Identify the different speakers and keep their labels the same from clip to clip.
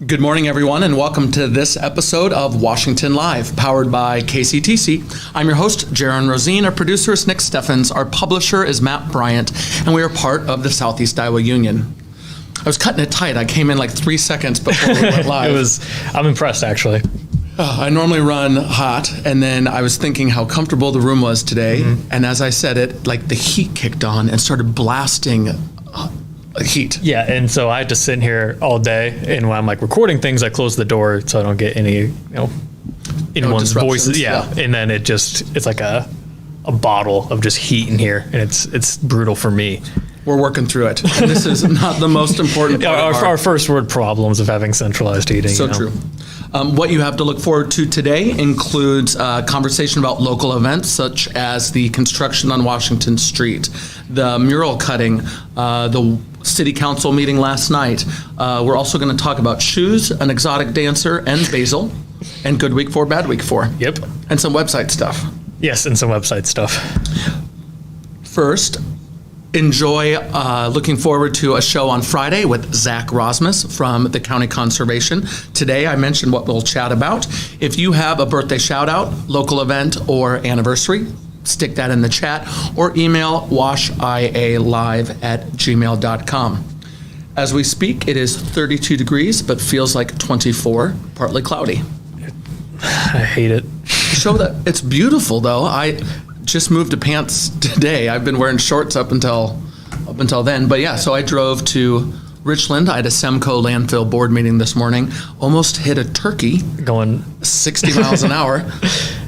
Speaker 1: Good morning, everyone, and welcome to this episode of Washington Live, powered by KCTC. I'm your host, Jaron Rosine. Our producer is Nick Steffens. Our publisher is Matt Bryant, and we are part of the Southeast Iowa Union. I was cutting it tight. I came in like 3 seconds before we went live.
Speaker 2: I'm impressed, actually.
Speaker 1: I normally run hot, and then I was thinking how comfortable the room was today, and as I said it, like the heat kicked on and started blasting heat.
Speaker 2: Yeah, and so I had to sit in here all day, and when I'm like recording things, I close the door so I don't get any, anyone's voices. Yeah, and then it's like a bottle of just heat in here, and it's brutal for me.
Speaker 1: We're working through it. And this is not the most important part.
Speaker 2: Our first word problems of having centralized heating.
Speaker 1: So true. What you have to look forward to today includes a conversation about local events such as the construction on Washington Street, the mural cutting, the city council meeting last night. We're also going to talk about shoes, an exotic dancer, and basil, and good week 4, bad week 4.
Speaker 2: Yep.
Speaker 1: And some website stuff.
Speaker 2: Yes, and some website stuff.
Speaker 1: First, enjoy looking forward to a show on Friday with Zach Rosmus from the County Conservation. Today, I mentioned what we'll chat about. If you have a birthday shout out, local event, or anniversary, stick that in the chat or email washialive@gmail.com. As we speak, it is 32 degrees, but feels like 24, partly cloudy.
Speaker 2: I hate it.
Speaker 1: Show that it's beautiful though. I just moved to pants today. I've been wearing shorts up until then. But yeah, so I drove to Richland. I had a Semco landfill board meeting this morning. Almost hit a turkey
Speaker 2: going
Speaker 1: 60 miles an hour.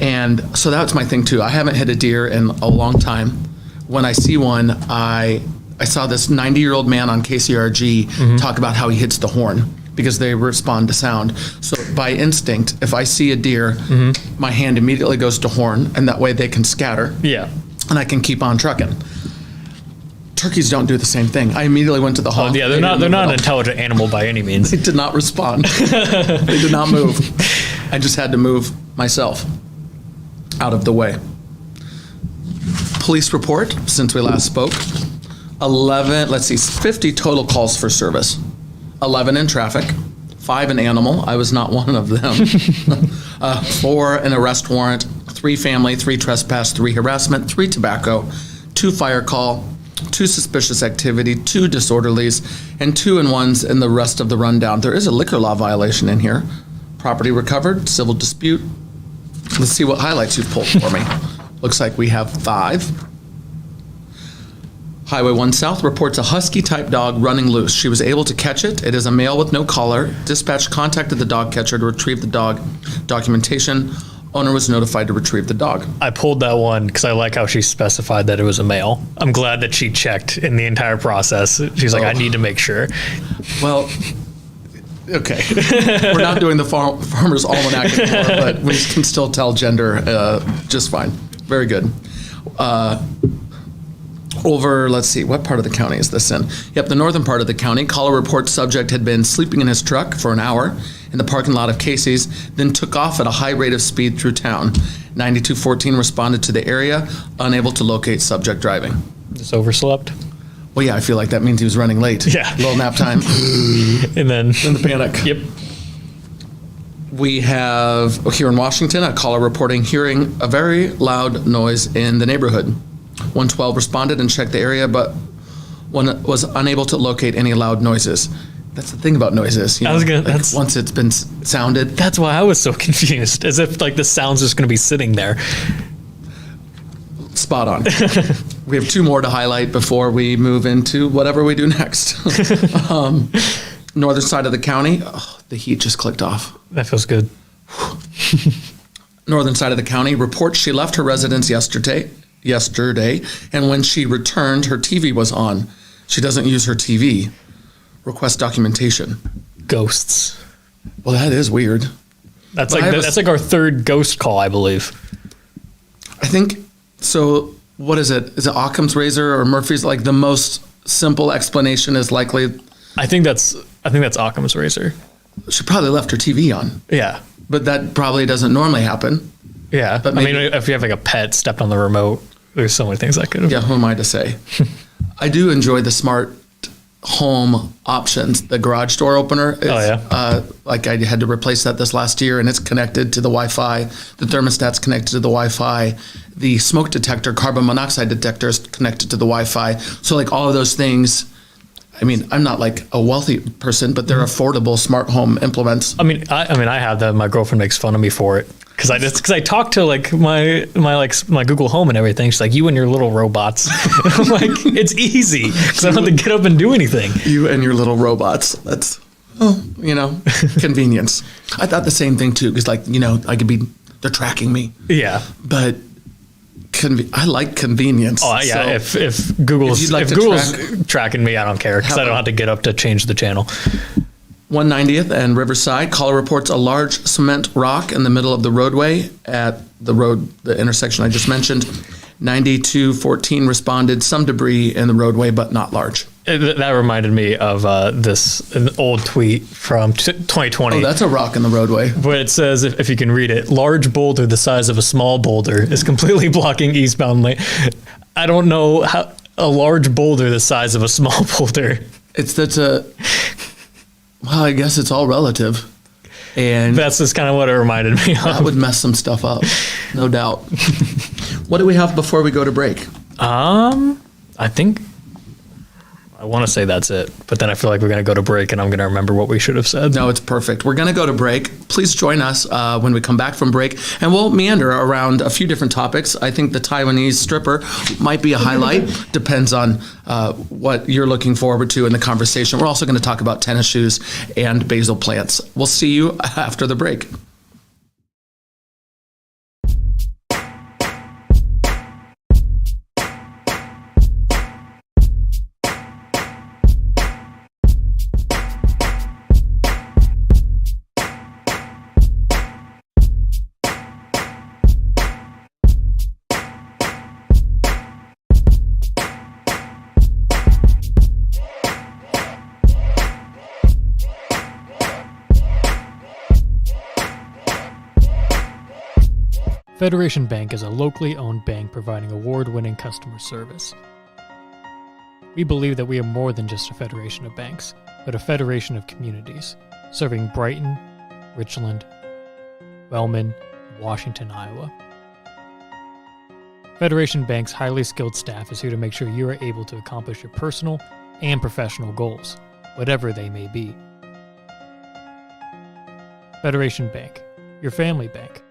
Speaker 1: And so that's my thing too. I haven't hit a deer in a long time. When I see one, I saw this 90-year-old man on KCRG talk about how he hits the horn because they respond to sound. So by instinct, if I see a deer, my hand immediately goes to horn, and that way they can scatter.
Speaker 2: Yeah.
Speaker 1: And I can keep on trucking. Turkeys don't do the same thing. I immediately went to the honk.
Speaker 2: Oh, yeah, they're not an intelligent animal by any means.
Speaker 1: They did not respond. They did not move. I just had to move myself out of the way. Police report since we last spoke. 50 total calls for service. 11 in traffic, 5 in animal. I was not one of them. 4 an arrest warrant, 3 family, 3 trespass, 3 harassment, 3 tobacco, 2 fire call, 2 suspicious activity, 2 disorderlies, and 2 in ones in the rest of the rundown. There is a liquor law violation in here. Property recovered, civil dispute. Let's see what highlights you've pulled for me. Looks like we have 5. Highway 1 South reports a husky-type dog running loose. She was able to catch it. It is a male with no collar. Dispatch contacted the dog catcher to retrieve the dog. Documentation. Owner was notified to retrieve the dog.
Speaker 2: I pulled that one because I like how she specified that it was a male. I'm glad that she checked in the entire process. She's like, I need to make sure.
Speaker 1: Well, okay. We're not doing the Farmer's Almanac anymore, but we can still tell gender just fine. Very good. Let's see, what part of the county is this in? Yep, the northern part of the county. Caller reports subject had been sleeping in his truck for an hour in the parking lot of Casey's, then took off at a high rate of speed through town. 9214 responded to the area, unable to locate subject driving.
Speaker 2: Just overslept?
Speaker 1: Well, yeah, I feel like that means he was running late.
Speaker 2: Yeah.
Speaker 1: A little nap time.
Speaker 2: And then
Speaker 1: the panic.
Speaker 2: Yep.
Speaker 1: We have, here in Washington, a caller reporting hearing a very loud noise in the neighborhood. 112 responded and checked the area, but one was unable to locate any loud noises. That's the thing about noises. Once it's been sounded.
Speaker 2: That's why I was so confused, as if like the sound's just going to be sitting there.
Speaker 1: Spot on. We have 2 more to highlight before we move into whatever we do next. Northern side of the county, the heat just clicked off.
Speaker 2: That feels good.
Speaker 1: Northern side of the county reports she left her residence yesterday, and when she returned, her TV was on. She doesn't use her TV. Request documentation.
Speaker 2: Ghosts.
Speaker 1: Well, that is weird.
Speaker 2: That's like our 3rd ghost call, I believe.
Speaker 1: I think so. What is it? Is it Occam's razor or Murphy's? Like the most simple explanation is likely.
Speaker 2: I think that's Occam's razor.
Speaker 1: She probably left her TV on.
Speaker 2: Yeah,
Speaker 1: but that probably doesn't normally happen.
Speaker 2: Yeah, but maybe, if you have like a pet stepped on the remote, there's so many things that could have.
Speaker 1: Yeah, who am I to say? I do enjoy the smart home options. The garage door opener is, like I had to replace that this last year, and it's connected to the Wi-Fi. The thermostat's connected to the Wi-Fi. The smoke detector, carbon monoxide detector is connected to the Wi-Fi. So like all of those things, I mean, I'm not like a wealthy person, but they're affordable smart home implements.
Speaker 2: I mean, I have that. My girlfriend makes fun of me for it because I talk to like my Google Home and everything. She's like, you and your little robots. And I'm like, it's easy because I don't have to get up and do anything.
Speaker 1: You and your little robots. That's convenience. I thought the same thing too, because like they're tracking me.
Speaker 2: Yeah,
Speaker 1: but. I like convenience.
Speaker 2: Oh yeah, so if Google's tracking me, I don't care because I don't have to get up to change the channel.
Speaker 1: 190th and Riverside. Caller reports a large cement rock in the middle of the roadway at the intersection I just mentioned. 9214 responded, some debris in the roadway, but not large.
Speaker 2: That reminded me of an old tweet from 2020.
Speaker 1: Oh, that's a rock in the roadway.
Speaker 2: But it says, if you can read it, large boulder the size of a small boulder is completely blocking eastbound lane. I don't know how a large boulder the size of a small boulder.
Speaker 1: Well, I guess it's all relative. And
Speaker 2: that's just kind of what it reminded me of.
Speaker 1: That would mess some stuff up, no doubt. What do we have before we go to break?
Speaker 2: I want to say that's it, but then I feel like we're going to go to break and I'm going to remember what we should have said.
Speaker 1: No, it's perfect. We're going to go to break. Please join us when we come back from break, and we'll meander around a few different topics. I think the Taiwanese stripper might be a highlight. Depends on what you're looking forward to in the conversation. We're also going to talk about tennis shoes and basil plants. We'll see you after the break.
Speaker 2: Federation Bank is a locally owned bank providing award-winning customer service. We believe that we are more than just a federation of banks, but a federation of communities, serving Brighton, Richland, Wellman, and Washington, Iowa. Federation Bank's highly skilled staff is here to make sure you are able to accomplish your personal and professional goals, whatever they may be. Federation Bank, your family bank.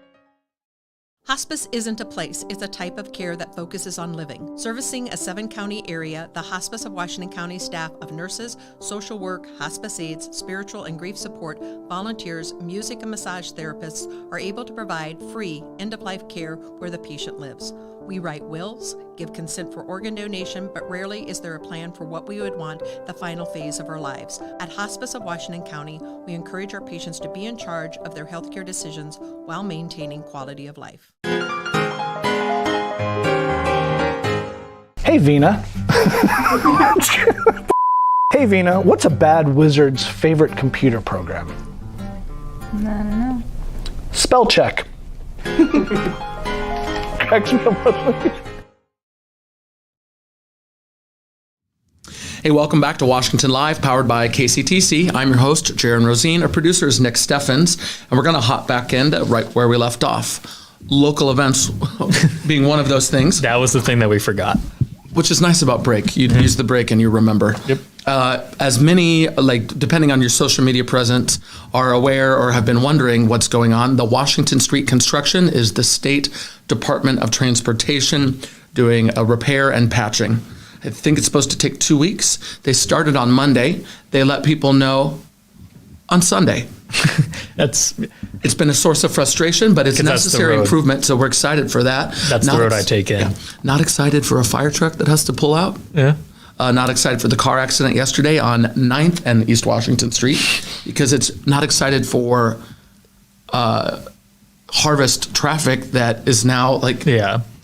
Speaker 3: Hospice isn't a place, it's a type of care that focuses on living. Servicing a 7-county area, the Hospice of Washington County staff of nurses, social work, hospice aides, spiritual and grief support, volunteers, music and massage therapists are able to provide free end-of-life care where the patient lives. We write wills, give consent for organ donation, but rarely is there a plan for what we would want the final phase of our lives. At Hospice of Washington County, we encourage our patients to be in charge of their healthcare decisions while maintaining quality of life.
Speaker 4: Hey, Vina. Hey, Vina, what's a bad wizard's favorite computer program?
Speaker 5: I don't know.
Speaker 4: Spell check.
Speaker 1: Hey, welcome back to Washington Live, powered by KCTC. I'm your host, Jaron Rosine. Our producer is Nick Steffens, and we're going to hop back into right where we left off. Local events being one of those things.
Speaker 2: That was the thing that we forgot.
Speaker 1: Which is nice about break. You use the break and you remember.
Speaker 2: Yep.
Speaker 1: As many, depending on your social media presence, are aware or have been wondering what's going on, the Washington Street construction is the State Department of Transportation doing a repair and patching. I think it's supposed to take 2 weeks. They started on Monday. They let people know on Sunday. It's been a source of frustration, but it's necessary improvement, so we're excited for that.
Speaker 2: That's the road I take in. Yeah.
Speaker 1: Not excited for a fire truck that has to pull out.
Speaker 2: Yeah.
Speaker 1: Not excited for the car accident yesterday on 9th and East Washington Street, because it's not excited for harvest traffic that is now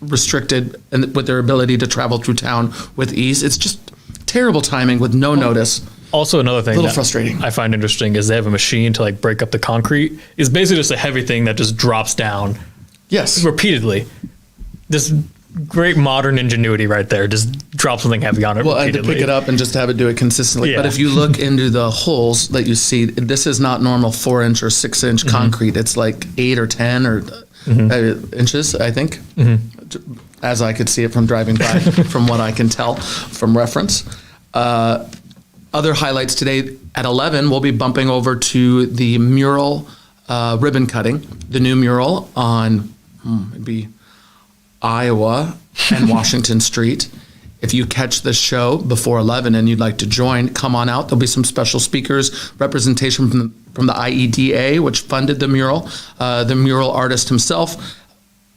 Speaker 1: restricted and with their ability to travel through town with ease. It's just terrible timing with no notice.
Speaker 2: Also, another thing
Speaker 1: that frustrating.
Speaker 2: I find interesting is they have a machine to break up the concrete. It's basically just a heavy thing that just drops down.
Speaker 1: Yes.
Speaker 2: Repeatedly. This great modern ingenuity right there. Just drop something heavy on it.
Speaker 1: Well, and to pick it up and just have it do it consistently.
Speaker 2: Yeah.
Speaker 1: But if you look into the holes that you see, this is not normal 4-inch or 6-inch concrete. It's like 8 or 10 or inches, I think, as I could see it from driving by, from what I can tell from reference. Other highlights today at 11, we'll be bumping over to the mural ribbon cutting, the new mural on it'd be Iowa and Washington Street. If you catch the show before 11 and you'd like to join, come on out. There'll be some special speakers, representation from the IEDA, which funded the mural artist himself.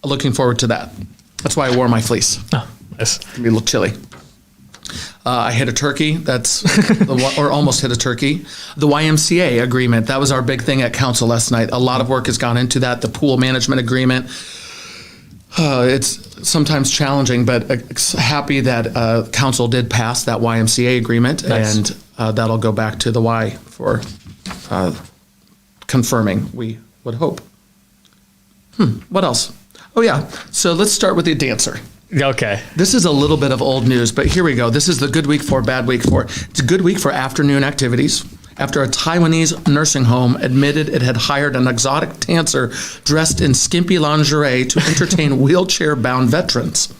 Speaker 1: Looking forward to that. That's why I wore my fleece.
Speaker 2: Oh, nice.
Speaker 1: It's gonna be a little chilly. I hit a turkey. Or almost hit a turkey. The YMCA agreement. That was our big thing at council last night. A lot of work has gone into that. The pool management agreement. It's sometimes challenging, but happy that council did pass that YMCA agreement,
Speaker 2: nice.
Speaker 1: And that'll go back to the Y for confirming. We would hope. What else? Oh yeah. So let's start with the dancer.
Speaker 2: Okay.
Speaker 1: This is a little bit of old news, but here we go. This is the good week for, bad week for. It's a good week for afternoon activities. After a Taiwanese nursing home admitted it had hired an exotic dancer dressed in skimpy lingerie to entertain wheelchair-bound veterans.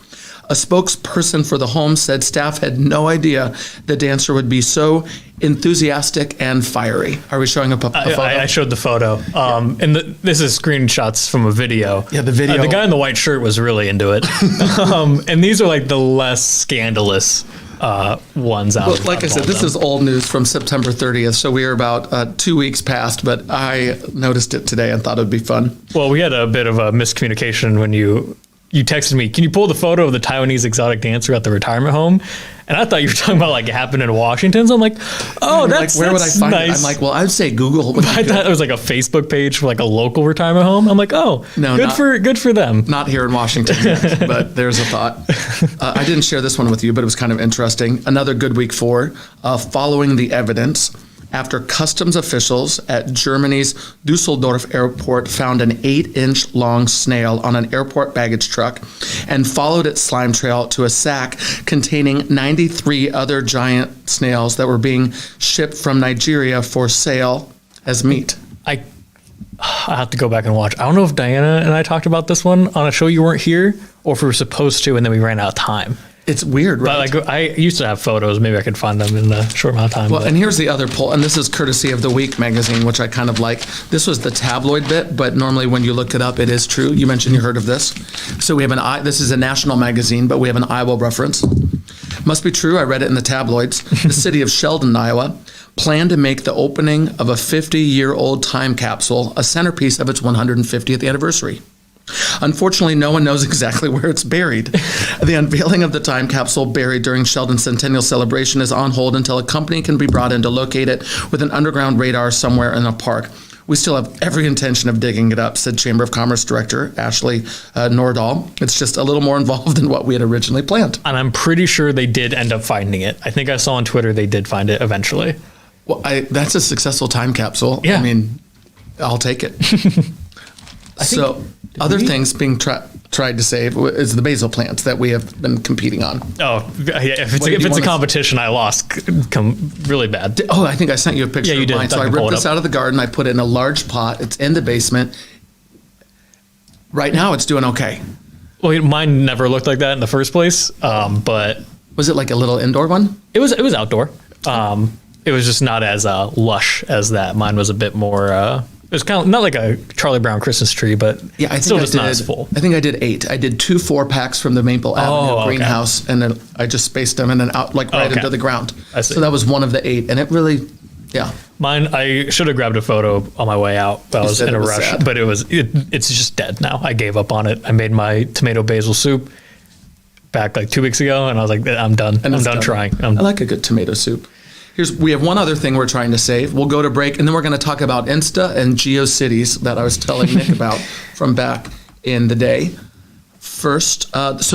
Speaker 1: A spokesperson for the home said staff had no idea the dancer would be so enthusiastic and fiery. Are we showing up a photo?
Speaker 2: I showed the photo. And this is screenshots from a video.
Speaker 1: Yeah, the video.
Speaker 2: The guy in the white shirt was really into it. And these are like the less scandalous ones out.
Speaker 1: Well, like I said, this is old news from September 30th, so we are about 2 weeks past, but I noticed it today and thought it would be fun.
Speaker 2: Well, we had a bit of a miscommunication when you texted me, can you pull the photo of the Taiwanese exotic dancer at the retirement home? And I thought you were talking about like it happened in Washington. So I'm like, oh, that's
Speaker 1: like, where would I find
Speaker 2: nice.
Speaker 1: it? I'm like, well, I'd say Google.
Speaker 2: I thought it was like a Facebook page for like a local retirement home. I'm like, oh,
Speaker 1: no,
Speaker 2: good for them.
Speaker 1: Not here in Washington yet, but there's a thought. I didn't share this one with you, but it was kind of interesting. Another good week for following the evidence. After customs officials at Germany's Dusseldorf airport found an 8-inch long snail on an airport baggage truck and followed its slime trail to a sack containing 93 other giant snails that were being shipped from Nigeria for sale as meat.
Speaker 2: I have to go back and watch. I don't know if Diana and I talked about this one on a show you weren't here, or if we were supposed to and then we ran out of time.
Speaker 1: It's weird, right?
Speaker 2: But like I used to have photos. Maybe I could find them in a short amount of time.
Speaker 1: Well, and here's the other poll, and this is courtesy of The Week magazine, which I kind of like. This was the tabloid bit, but normally when you look it up, it is true. You mentioned you heard of this. So we have this is a national magazine, but we have an Iowa reference. Must be true. I read it in the tabloids. The city of Sheldon, Iowa, planned to make the opening of a 50-year-old time capsule a centerpiece of its 150th anniversary. Unfortunately, no one knows exactly where it's buried. The unveiling of the time capsule buried during Sheldon's centennial celebration is on hold until a company can be brought in to locate it with an underground radar somewhere in a park. We still have every intention of digging it up, said Chamber of Commerce Director Ashley Nordahl. It's just a little more involved than what we had originally planned.
Speaker 2: And I'm pretty sure they did end up finding it. I think I saw on Twitter they did find it eventually.
Speaker 1: Well, that's a successful time capsule.
Speaker 2: Yeah.
Speaker 1: I mean, I'll take it. So other things being tried to save is the basil plants that we have been competing on.
Speaker 2: Oh, yeah. If it's a competition, I lost really bad.
Speaker 1: I think I sent you a picture
Speaker 2: you
Speaker 1: of
Speaker 2: did.
Speaker 1: mine. So I ripped this out of the garden. I put it in a large pot. It's in the basement. Right now, it's doing okay.
Speaker 2: Well, mine never looked like that in the first place. But
Speaker 1: was it like a little indoor one?
Speaker 2: It was outdoor. It was just not as lush as that. Mine was a bit more. It was kind of not like a Charlie Brown Christmas tree, but
Speaker 1: yeah, I think
Speaker 2: still just not as full.
Speaker 1: I think I did 8. I did 2 4-packs from the Maple Avenue greenhouse, and then I just spaced them and then out into the ground.
Speaker 2: I see.
Speaker 1: So that was one of the 8, and it really, yeah.
Speaker 2: Mine, I should have grabbed a photo on my way out, but I was in a rush.
Speaker 1: Sad.
Speaker 2: But it's just dead now. I gave up on it. I made my tomato basil soup back like 2 weeks ago, and I was like, I'm done. I'm done trying.
Speaker 1: I like a good tomato soup. We have one other thing we're trying to save. We'll go to break, and then we're going to talk about Insta and GeoCities that I was telling Nick about from back in the day. First, it's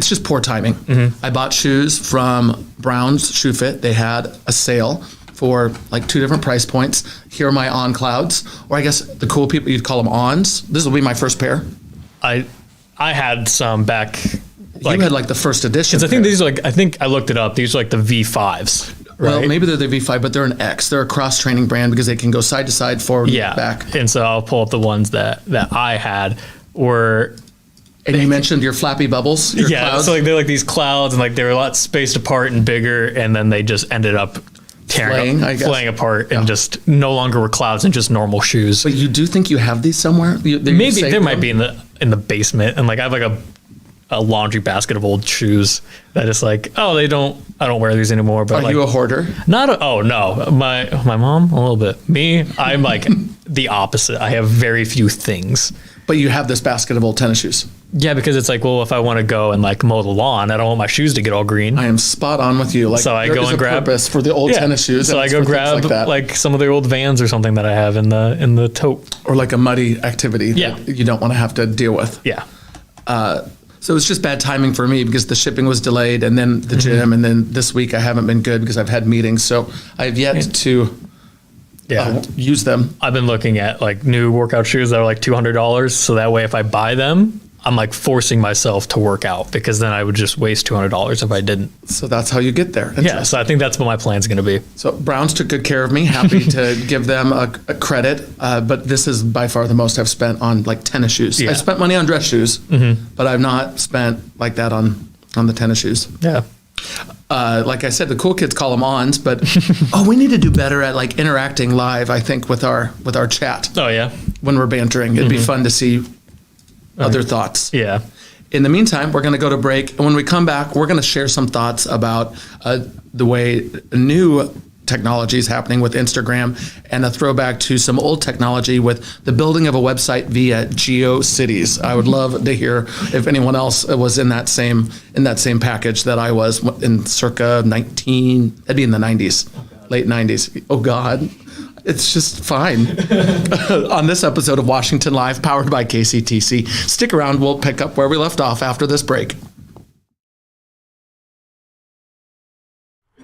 Speaker 1: just poor timing. Mm-hmm. I bought shoes from Brown's Shoe Fit. They had a sale for like 2 different price points. Here are my On Clouds, or I guess the cool people, you'd call them Ons. This will be my first pair.
Speaker 2: I had some back
Speaker 1: You had like the first edition.
Speaker 2: I think these are like, I think I looked it up. These are like the V5s. Right?
Speaker 1: Well, maybe they're the V5, but they're an X. They're a cross-training brand because they can go side to side, forward, back.
Speaker 2: And so I'll pull up the ones that I had were.
Speaker 1: And you mentioned your flappy bubbles, your clouds.
Speaker 2: So like they're like these clouds, and like they were a lot spaced apart and bigger, and then they just ended up flaying apart, and just no longer were clouds and just normal shoes.
Speaker 1: But you do think you have these somewhere?
Speaker 2: Maybe there might be in the basement, and like I have like a laundry basket of old shoes that is like, I don't wear these anymore. But
Speaker 1: are you a hoarder?
Speaker 2: No. My mom, a little bit. Me, I'm like the opposite. I have very few things.
Speaker 1: But you have this basket of old tennis shoes.
Speaker 2: Yeah, because it's like, well, if I want to go and like mow the lawn, I don't want my shoes to get all green.
Speaker 1: I am spot on with you. Like,
Speaker 2: so I go and grab
Speaker 1: purpose for the old tennis shoes.
Speaker 2: So I go grab like some of the old Vans or something that I have in the tote,
Speaker 1: or like a muddy activity that you don't want to have to deal with.
Speaker 2: Yeah.
Speaker 1: So it's just bad timing for me because the shipping was delayed, and then the gym, and then this week I haven't been good because I've had meetings. So I have yet to use them.
Speaker 2: I've been looking at like new workout shoes that are like $200. So that way, if I buy them, I'm like forcing myself to work out, because then I would just waste $200 if I didn't.
Speaker 1: So that's how you get there.
Speaker 2: Yeah. So I think that's what my plan's going to be.
Speaker 1: So Browns took good care of me. Happy to give them a credit. But this is by far the most I've spent on like tennis shoes.
Speaker 2: Yeah.
Speaker 1: I spent money on dress shoes, but I've not spent like that on the tennis shoes.
Speaker 2: Yeah.
Speaker 1: Like I said, the cool kids call them ons, but we need to do better at like interacting live, I think, with our chat.
Speaker 2: Oh yeah.
Speaker 1: When we're bantering, it'd be fun to see other thoughts.
Speaker 2: Yeah.
Speaker 1: In the meantime, we're going to go to break. And when we come back, we're going to share some thoughts about the way new technology is happening with Instagram, and a throwback to some old technology with the building of a website via GeoCities. I would love to hear if anyone else was in that same package that I was in circa 19, that'd be in the 90s, late 90s. Oh God. It's just fine. On this episode of Washington Live, powered by KCTC. Stick around. We'll pick up where we left off after this break.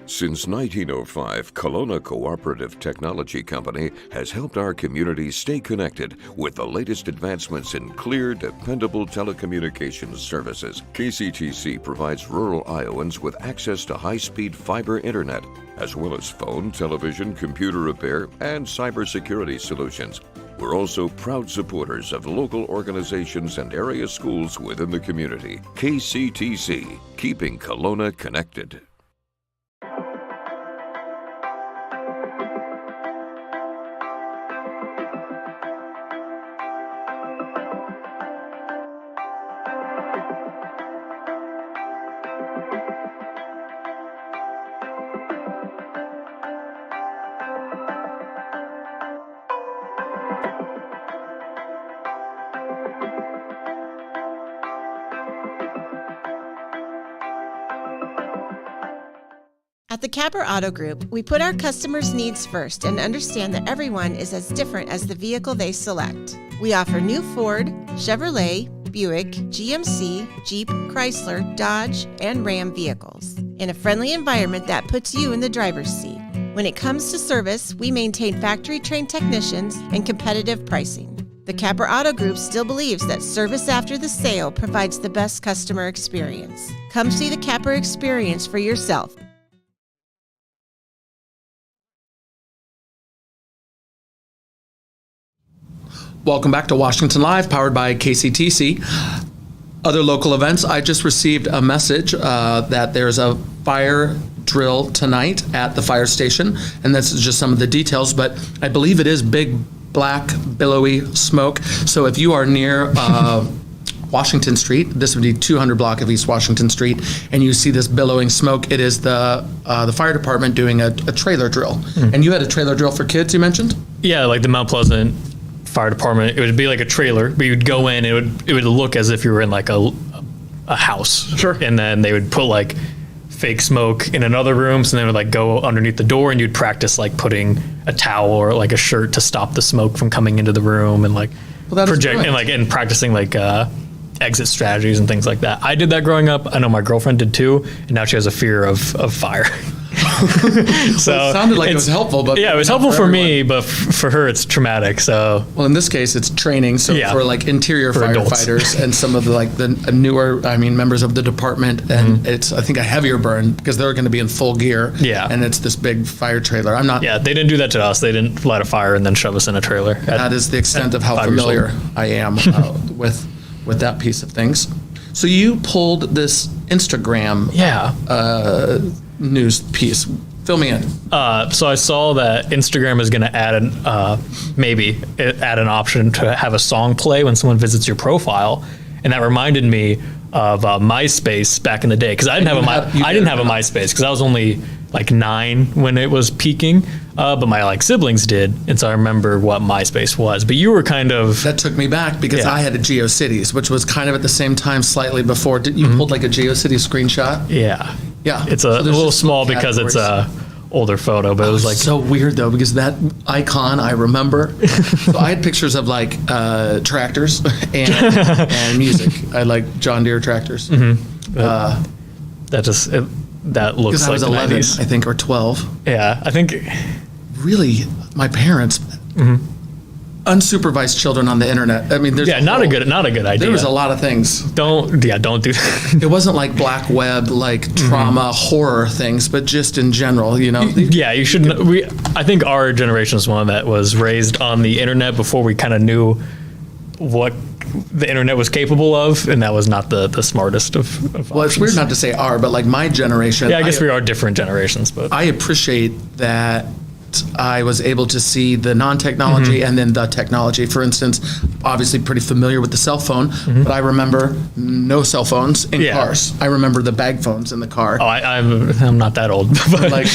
Speaker 6: Since 1905, Kelowna Cooperative Technology Company has helped our community stay connected with the latest advancements in clear, dependable telecommunications services. KCTC provides rural Iowans with access to high-speed fiber internet, as well as phone, television, computer repair, and cybersecurity solutions. We're also proud supporters of local organizations and area schools within the community. KCTC, keeping Kelowna connected.
Speaker 7: At the Capper Auto Group, we put our customers' needs first and understand that everyone is as different as the vehicle they select. We offer new Ford, Chevrolet, Buick, GMC, Jeep, Chrysler, Dodge, and Ram vehicles in a friendly environment that puts you in the driver's seat. When it comes to service, we maintain factory-trained technicians and competitive pricing. The Capper Auto Group still believes that service after the sale provides the best customer experience. Come see the Capper experience for yourself.
Speaker 1: Welcome back to Washington Live, powered by KCTC. Other local events, I just received a message that there's a fire drill tonight at the fire station, and this is just some of the details, but I believe it is big, black, billowy smoke. So if you are near Washington Street, this would be 200 block of East Washington Street, and you see this billowing smoke, it is the fire department doing a trailer drill. And you had a trailer drill for kids, you mentioned?
Speaker 2: Yeah, like the Mount Pleasant Fire Department, it would be like a trailer, but you'd go in, it would look as if you were in like a house.
Speaker 1: Sure.
Speaker 2: And then they would put like fake smoke in another room, so they would like go underneath the door, and you'd practice like putting a towel or like a shirt to stop the smoke from coming into the room, and like and practicing like exit strategies and things like that. I did that growing up. I know my girlfriend did too, and now she has a fear of fire. So
Speaker 1: it sounded like it was helpful, but
Speaker 2: yeah, it was
Speaker 1: not
Speaker 2: helpful for
Speaker 1: everyone.
Speaker 2: me, but for her, it's traumatic. So
Speaker 1: Well, in this case, it's training. So
Speaker 2: Yeah.
Speaker 1: for like interior
Speaker 2: For adults.
Speaker 1: firefighters and some of the like the newer, members of the department, and it's I think a heavier burn because they're going to be in full gear.
Speaker 2: Yeah.
Speaker 1: And it's this big fire trailer. I'm not.
Speaker 2: yeah, they didn't do that to us. They didn't light a fire and then shove us in a trailer.
Speaker 1: That is the extent of how
Speaker 2: 5 years old.
Speaker 1: familiar I am with that piece of things. So you pulled this Instagram
Speaker 2: Yeah.
Speaker 1: news piece. Fill me in.
Speaker 2: So I saw that Instagram is going to add add an option to have a song play when someone visits your profile, and that reminded me of MySpace back in the day because I didn't have a MySpace because I was only like 9 when it was peaking, but my like siblings did, and so I remember what MySpace was. But you were kind of
Speaker 1: That took me back because
Speaker 2: Yeah.
Speaker 1: I had a GeoCities, which was kind of at the same time, slightly before. Did you pulled like a GeoCities screenshot?
Speaker 2: yeah.
Speaker 1: Yeah.
Speaker 2: It's
Speaker 1: So
Speaker 2: a
Speaker 1: there's
Speaker 2: little
Speaker 1: just
Speaker 2: small
Speaker 1: little
Speaker 2: because it's a older photo, but it was like
Speaker 1: so weird though because that icon I remember. So I had pictures of like tractors and music. I had like John Deere tractors.
Speaker 2: that looks
Speaker 1: Because I
Speaker 2: like
Speaker 1: was
Speaker 2: the
Speaker 1: 11,
Speaker 2: 90s.
Speaker 1: I think, or 12.
Speaker 2: Yeah, I think
Speaker 1: Really, my parents, unsupervised children on the internet. I mean, there's
Speaker 2: not a good idea.
Speaker 1: There was a lot of things.
Speaker 2: Don't do that.
Speaker 1: It wasn't like black web, like trauma, horror things, but just in general, you know.
Speaker 2: Yeah, you should. I think our generation is one that was raised on the internet before we kind of knew what the internet was capable of, and that was not the smartest of
Speaker 1: Well, it's
Speaker 2: options.
Speaker 1: weird not to say our, but like my generation.
Speaker 2: Yeah, I guess we are different generations, but
Speaker 1: I appreciate that I was able to see the non-technology and then the technology. For instance, obviously pretty familiar with the cell phone, but I remember no cell phones in
Speaker 2: Yeah.
Speaker 1: cars. I remember the bag phones in the car.
Speaker 2: oh, I'm not that old. But
Speaker 1: Like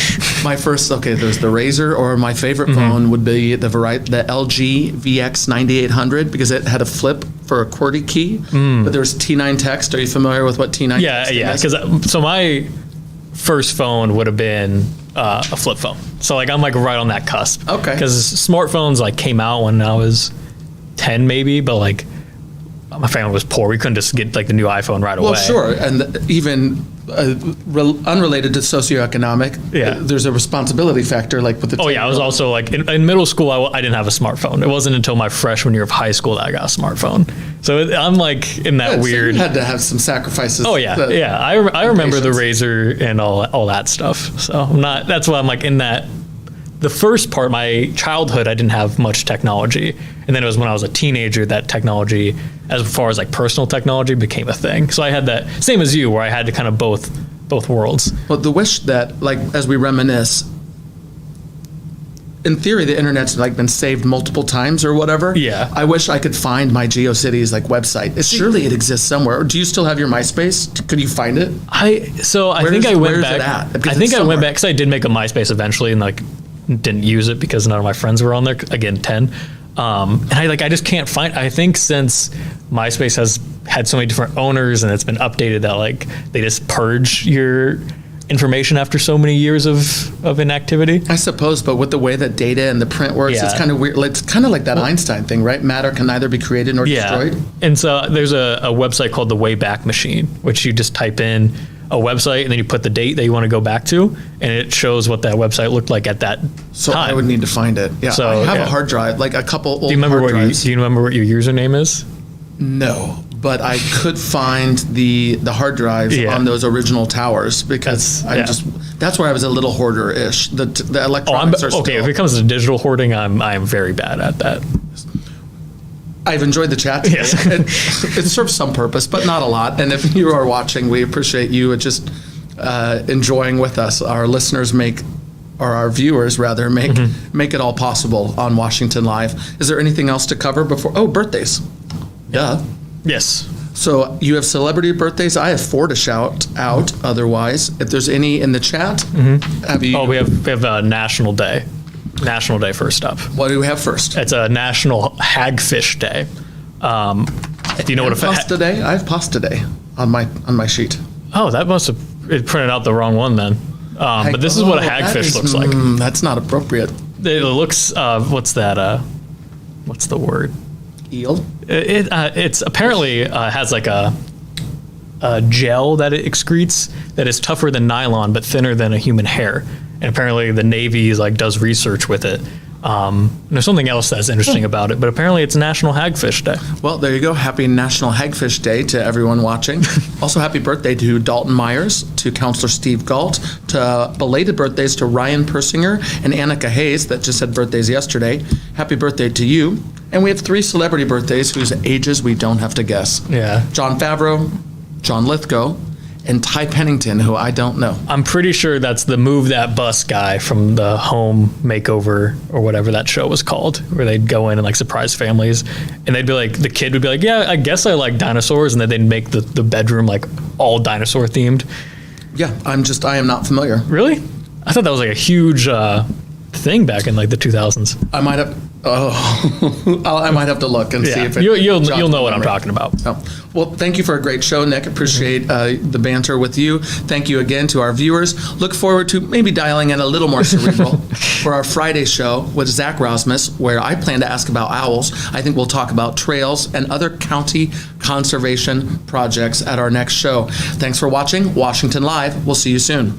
Speaker 1: my first, there's the Razr, or my favorite phone would be the LG VX 9800 because it had a flip for a QWERTY key, but there was T9 text. Are you familiar with what T9
Speaker 2: yeah,
Speaker 1: text
Speaker 2: yeah.
Speaker 1: is?
Speaker 2: Because so my first phone would have been a flip phone. So like I'm like right on that cusp.
Speaker 1: Okay.
Speaker 2: Because smartphones like came out when I was 10 maybe, but like my family was poor. We couldn't just get like the new iPhone right away.
Speaker 1: Well, sure, and even unrelated to socioeconomic,
Speaker 2: Yeah.
Speaker 1: there's a responsibility factor, like with the.
Speaker 2: Oh yeah, I was also like in middle school. I didn't have a smartphone. It wasn't until my freshman year of high school that I got a smartphone. So I'm like in that
Speaker 1: So
Speaker 2: weird.
Speaker 1: you had to have some sacrifices.
Speaker 2: Oh yeah, yeah. I remember the Razr and all that stuff. So I'm not. That's why I'm like in that. The first part, my childhood, I didn't have much technology, and then it was when I was a teenager that technology, as far as like personal technology, became a thing. So I had that same as you, where I had to kind of both worlds.
Speaker 1: Well, the wish that, like, as we reminisce, in theory, the internet's like been saved multiple times or whatever.
Speaker 2: Yeah.
Speaker 1: I wish I could find my GeoCities like website. Surely it exists somewhere. Do you still have your MySpace? Could you find it?
Speaker 2: I think I went
Speaker 1: where's
Speaker 2: back.
Speaker 1: it at? Because
Speaker 2: I think
Speaker 1: it's
Speaker 2: I went
Speaker 1: somewhere.
Speaker 2: back because I did make a MySpace eventually, and like didn't use it because none of my friends were on there. Again, 10. And I just can't find. I think since MySpace has had so many different owners and it's been updated that like they just purge your information after so many years of inactivity.
Speaker 1: I suppose, but with the way that data and the print works,
Speaker 2: Yeah.
Speaker 1: it's kind of weird. It's kind of like that Einstein thing, right? Matter can neither be created nor destroyed.
Speaker 2: And so there's a website called the Wayback Machine, which you just type in a website and then you put the date that you want to go back to, and it shows what that website looked like at that
Speaker 1: So
Speaker 2: time.
Speaker 1: I would need to find it. Yeah,
Speaker 2: So,
Speaker 1: I have
Speaker 2: yeah.
Speaker 1: a hard drive, like a couple old
Speaker 2: Do you remember
Speaker 1: hard drives.
Speaker 2: do you remember what your username is?
Speaker 1: No, but I could find the hard drives
Speaker 2: Yeah.
Speaker 1: on those original towers because that's where I was a little hoarder-ish. The
Speaker 2: Oh,
Speaker 1: electronics are
Speaker 2: okay.
Speaker 1: still.
Speaker 2: If it comes to digital hoarding, I am very bad at that.
Speaker 1: I've enjoyed the chat today.
Speaker 2: Yes.
Speaker 1: It serves some purpose, but not a lot. And if you are watching, we appreciate you just enjoying with us. Our listeners or our viewers rather, make it all possible on Washington Live. Is there anything else to cover before? Oh, birthdays. Yeah.
Speaker 2: Yes.
Speaker 1: So you have celebrity birthdays. I have 4 to shout out. Otherwise, if there's any in the chat, have you?
Speaker 2: Oh, we have a National Day. National Day first up.
Speaker 1: What do we have first?
Speaker 2: It's a National Hagfish Day. Do you know what a
Speaker 1: Pasta day? I have pasta day on my sheet.
Speaker 2: Oh, that must have it printed out the wrong one then. But this is what a hagfish looks like.
Speaker 1: That's not appropriate.
Speaker 2: It looks. What's that? What's the word?
Speaker 1: Eel.
Speaker 2: It's apparently has like a gel that it excretes that is tougher than nylon but thinner than a human hair, and apparently the Navy like does research with it. There's something else that's interesting about it, but apparently it's National Hagfish Day.
Speaker 1: Well, there you go. Happy National Hagfish Day to everyone watching. Also, happy birthday to Dalton Myers, to Counselor Steve Galt, to belated birthdays to Ryan Persinger and Annika Hayes that just had birthdays yesterday. Happy birthday to you. And we have 3 celebrity birthdays whose ages we don't have to guess.
Speaker 2: Yeah.
Speaker 1: John Favreau, John Lithgow, and Ty Pennington, who I don't know.
Speaker 2: I'm pretty sure that's the Move That Bus guy from the Home Makeover or whatever that show was called, where they'd go in and like surprise families, and they'd be like, the kid would be like, yeah, I guess I like dinosaurs, and then they'd make the bedroom like all dinosaur themed.
Speaker 1: Yeah, I am not familiar.
Speaker 2: Really? I thought that was like a huge thing back in like the 2000s.
Speaker 1: I might have. Oh, I might have to look and see if it.
Speaker 2: You'll know what I'm talking about.
Speaker 1: Oh. Well, thank you for a great show, Nick. Appreciate the banter with you. Thank you again to our viewers. Look forward to maybe dialing in a little more cerebral for our Friday show with Zach Rasmus, where I plan to ask about owls. I think we'll talk about trails and other county conservation projects at our next show. Thanks for watching Washington Live. We'll see you soon.